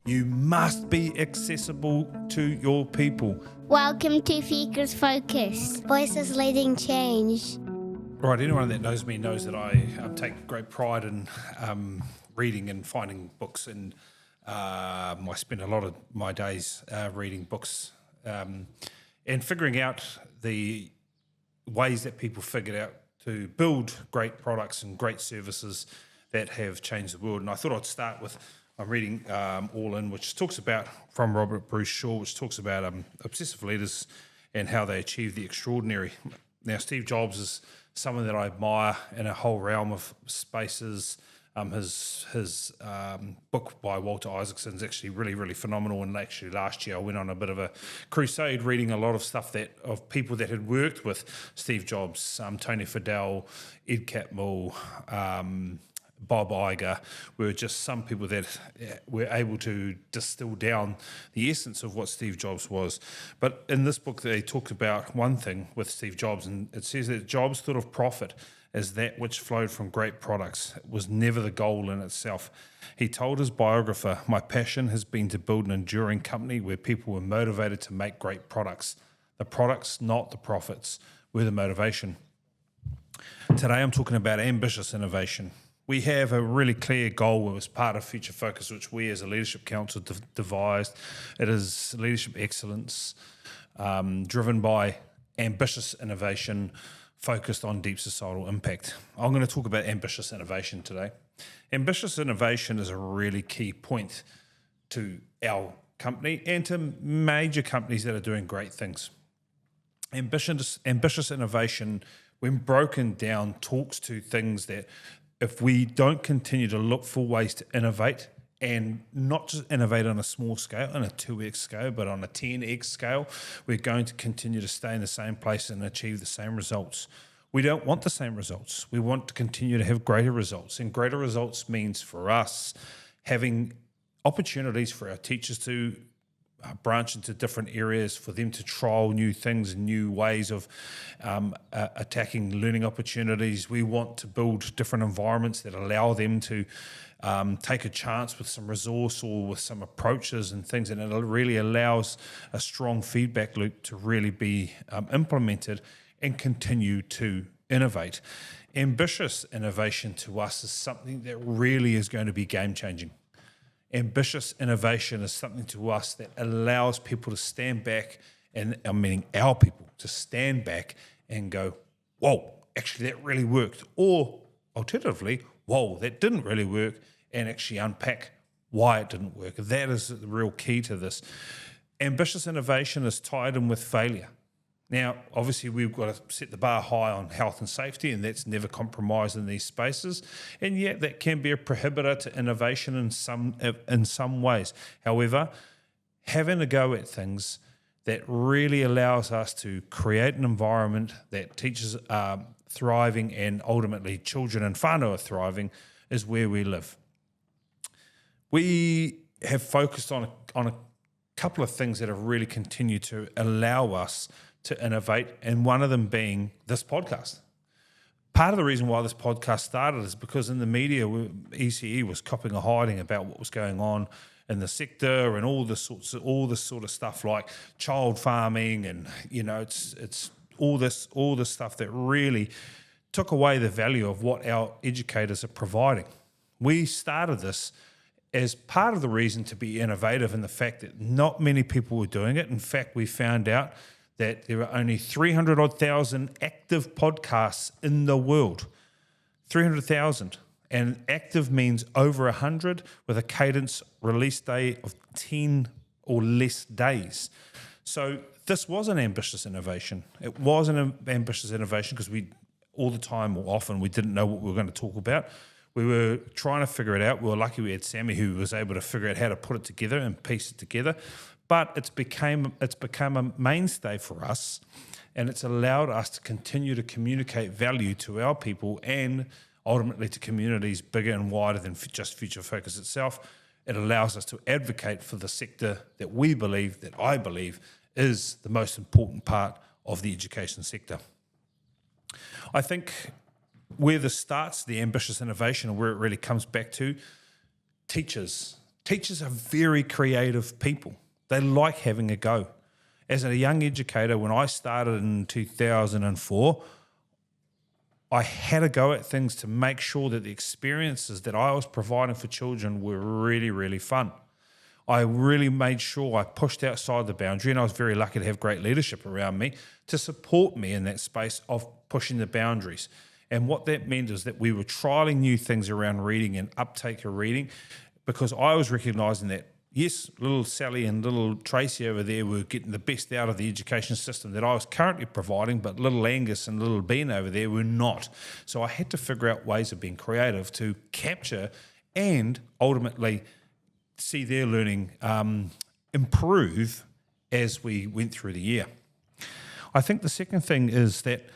You must be accessible to your people. Welcome to Fika's Focus. Voices leading change. Right, anyone that knows me knows that I take great pride in reading and finding books, and I spend a lot of my days reading books and figuring out the ways that people figured out to build great products and great services that have changed the world. And I thought I'd start with, I'm reading All In, which talks about, from Robert Bruce Shaw, which talks about obsessive leaders and how they achieve the extraordinary. Now, Steve Jobs is someone that I admire in a whole realm of spaces. His book by Walter Isaacson is actually really, really phenomenal. And actually last year I went on a bit of a crusade reading a lot of stuff of people that had worked with Steve Jobs, Tony Fadell, Ed Catmull, Bob Iger, were just some people that were able to distill down the essence of what Steve Jobs was. But in this book, they talked about one thing with Steve Jobs, and it says that Jobs thought of profit as that which flowed from great products. It was never the goal in itself. He told his biographer, "My passion has been to build an enduring company where people were motivated to make great products. The products, not the profits, were the motivation." Today, I'm talking about ambitious innovation. We have a really clear goal as part of Future Focus, which we as a Leadership Council devised. It is leadership excellence, driven by ambitious innovation, focused on deep societal impact. I'm going to talk about ambitious innovation today. Ambitious innovation is a really key point to our company and to major companies that are doing great things. Ambitious innovation, when broken down, talks to things that if we don't continue to look for ways to innovate, and not just innovate on a small scale, on a 2x scale, but on a 10x scale, we're going to continue to stay in the same place and achieve the same results. We don't want the same results. We want to continue to have greater results. And greater results means for us having opportunities for our teachers to branch into different areas, for them to trial new things and new ways of attacking learning opportunities. We want to build different environments that allow them to take a chance with some resource or with some approaches and things, and it really allows a strong feedback loop to really be implemented and continue to innovate. Ambitious innovation to us is something that really is going to be game-changing. Ambitious innovation is something to us that allows people to stand back, and I'm meaning our people, to stand back and go, whoa, actually that really worked. Or alternatively, whoa, that didn't really work, and actually unpack why it didn't work. That is the real key to this. Ambitious innovation is tied in with failure. Now, obviously, we've got to set the bar high on health and safety, and that's never compromised in these spaces. And yet, that can be a prohibitor to innovation in some ways. However, having a go at things that really allows us to create an environment that teachers are thriving and ultimately children and whānau are thriving is where we live. We have focused on a couple of things that have really continued to allow us to innovate, and one of them being this podcast. Part of the reason why this podcast started is because in the media, ECE was copping a hiding about what was going on in the sector and all this sort of stuff like child farming, and it's all this stuff that really took away the value of what our educators are providing. We started this as part of the reason to be innovative in the fact that not many people were doing it. In fact, we found out that there are only 300,000 active podcasts in the world. 300,000. And active means over 100 with a cadence release day of 10 or less days. So this was an ambitious innovation. It was an ambitious innovation because we, all the time or often, we didn't know what we were going to talk about. We were trying to figure it out. We were lucky we had Sammy who was able to figure out how to put it together and piece it together. But it's become a mainstay for us, and it's allowed us to continue to communicate value to our people and ultimately to communities bigger and wider than just Future Focus itself. It allows us to advocate for the sector that I believe is the most important part of the education sector. I think where this starts, the ambitious innovation, and where it really comes back to, teachers. Teachers are very creative people. They like having a go. As a young educator, when I started in 2004, I had a go at things to make sure that the experiences that I was providing for children were really, really fun. I really made sure I pushed outside the boundary, and I was very lucky to have great leadership around me to support me in that space of pushing the boundaries. And what that meant is that we were trialing new things around reading and uptake of reading, because I was recognising that, yes, little Sally and little Tracy over there were getting the best out of the education system that I was currently providing, but little Angus and little Ben over there were not. So I had to figure out ways of being creative to capture and ultimately see their learning improve as we went through the year. I think the second thing is that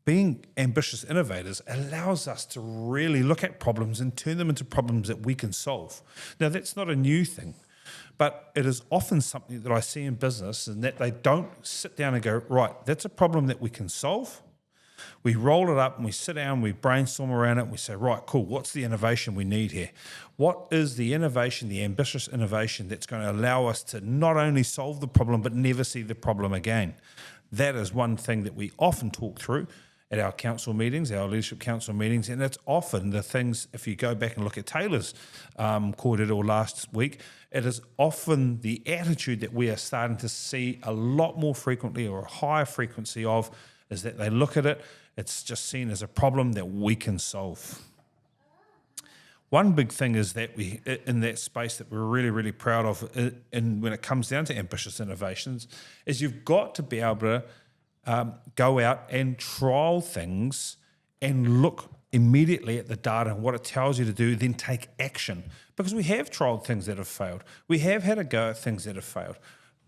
being ambitious innovators allows us to really look at problems and turn them into problems that we can solve. Now, that's not a new thing, but it is often something that I see in business, and that they don't sit down and go, right, that's a problem that we can solve. We roll it up and we sit down, we brainstorm around it, and we say, right, cool, what's the innovation we need here? What is the innovation, the ambitious innovation that's going to allow us to not only solve the problem, but never see the problem again? That is one thing that we often talk through at our council meetings, our leadership council meetings, and it's often the things, if you go back and look at Taylor's kōrero last week, it is often the attitude that we are starting to see a lot more frequently, or a higher frequency of, is that they look at it, it's just seen as a problem that we can solve. One big thing is that we, in that space that we're really, really proud of, and when it comes down to ambitious innovations, is you've got to be able to go out and trial things and look immediately at the data and what it tells you to do, then take action. Because we have trialed things that have failed. We have had a go at things that have failed.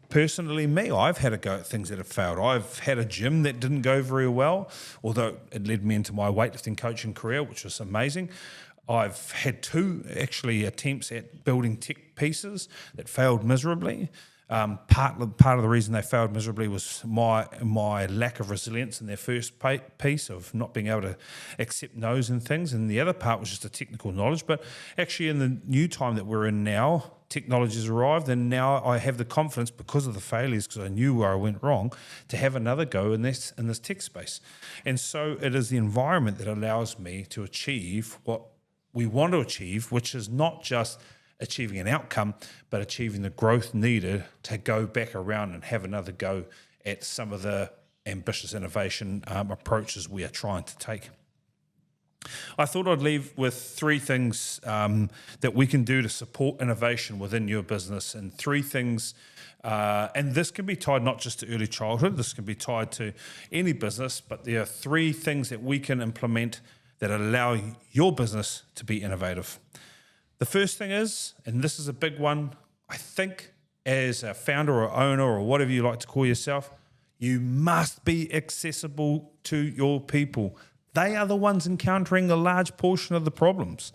Personally, I've had a go at things that have failed. I've had a gym that didn't go very well, although it led me into my weightlifting coaching career, which was amazing. I've had 2 actually attempts at building tech pieces that failed miserably. Part of the reason they failed miserably was my lack of resilience in their first piece of not being able to accept no's and things, and the other part was just a technical knowledge. But actually, in the new time that we're in now, technology's arrived, and now I have the confidence, because of the failures, because I knew where I went wrong, to have another go in this tech space. And so it is the environment that allows me to achieve what we want to achieve, which is not just achieving an outcome, but achieving the growth needed to go back around and have another go at some of the ambitious innovation approaches we are trying to take. I thought I'd leave with 3 things that we can do to support innovation within your business, and 3 things, and this can be tied not just to early childhood, this can be tied to any business, but there are 3 things that we can implement that allow your business to be innovative. The first thing is, and this is a big one, I think as a founder or owner or whatever you like to call yourself, you must be accessible to your people. They are the ones encountering a large portion of the problems.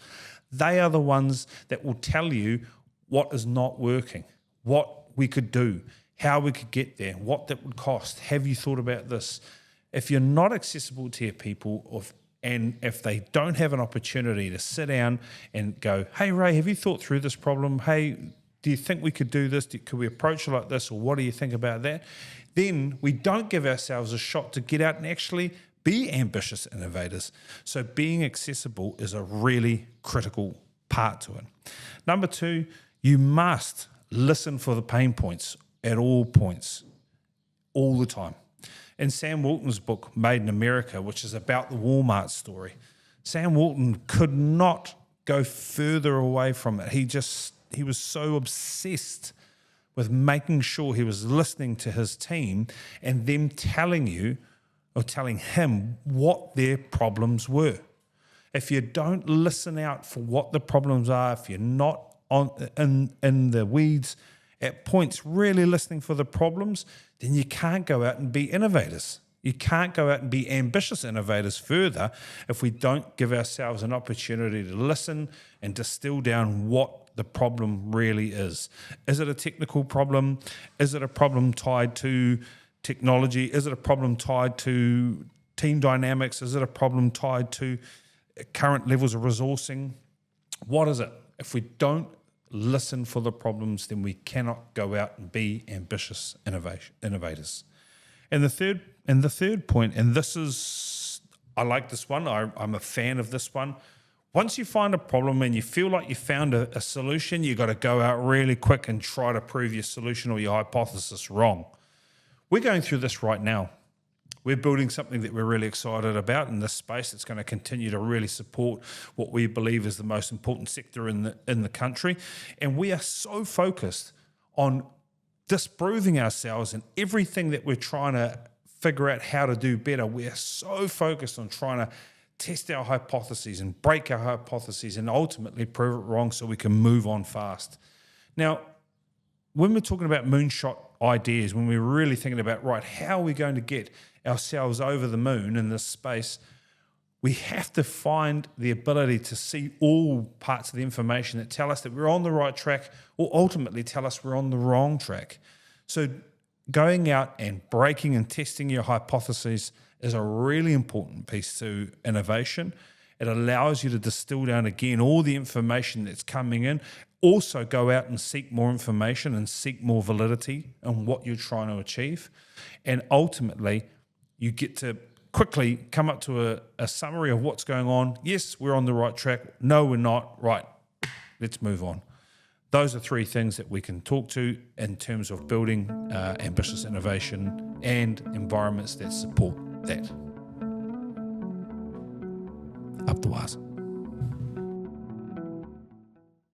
They are the ones that will tell you what is not working, what we could do, how we could get there, what that would cost. Have you thought about this? If you're not accessible to your people, and if they don't have an opportunity to sit down and go, hey, Ray, have you thought through this problem? Hey, do you think we could do this? Could we approach it like this? Or what do you think about that? Then we don't give ourselves a shot to get out and actually be ambitious innovators. So being accessible is a really critical part to it. Number 2, you must listen for the pain points at all points, all the time. In Sam Walton's book, Made in America, which is about the Walmart story, Sam Walton could not go further away from it. He was so obsessed with making sure he was listening to his team and them telling him what their problems were. If you don't listen out for what the problems are, if you're not in the weeds at points really listening for the problems, then you can't go out and be innovators. You can't go out and be ambitious innovators further if we don't give ourselves an opportunity to listen and distill down what the problem really is. Is it a technical problem? Is it a problem tied to technology? Is it a problem tied to team dynamics? Is it a problem tied to current levels of resourcing? What is it? If we don't listen for the problems, then we cannot go out and be ambitious innovators. And the third point, and this is, I like this one, I'm a fan of this one. Once you find a problem and you feel like you found a solution, you got to go out really quick and try to prove your solution or your hypothesis wrong. We're going through this right now. We're building something that we're really excited about in this space that's going to continue to really support what we believe is the most important sector in the country. And we are so focused on disproving ourselves and everything that we're trying to figure out how to do better. We are so focused on trying to test our hypotheses and break our hypotheses and ultimately prove it wrong so we can move on fast. Now, when we're talking about moonshot ideas, when we're really thinking about, right, how are we going to get ourselves over the moon in this space, we have to find the ability to see all parts of the information that tell us that we're on the right track or ultimately tell us we're on the wrong track. So going out and breaking and testing your hypotheses is a really important piece to innovation. It allows you to distill down again all the information that's coming in. Also go out and seek more information and seek more validity on what you're trying to achieve. And ultimately, you get to quickly come up to a summary of what's going on. Yes, we're on the right track. No, we're not. Right, let's move on. Those are three things that we can talk to in terms of building ambitious innovation and environments that support that. Up the wires.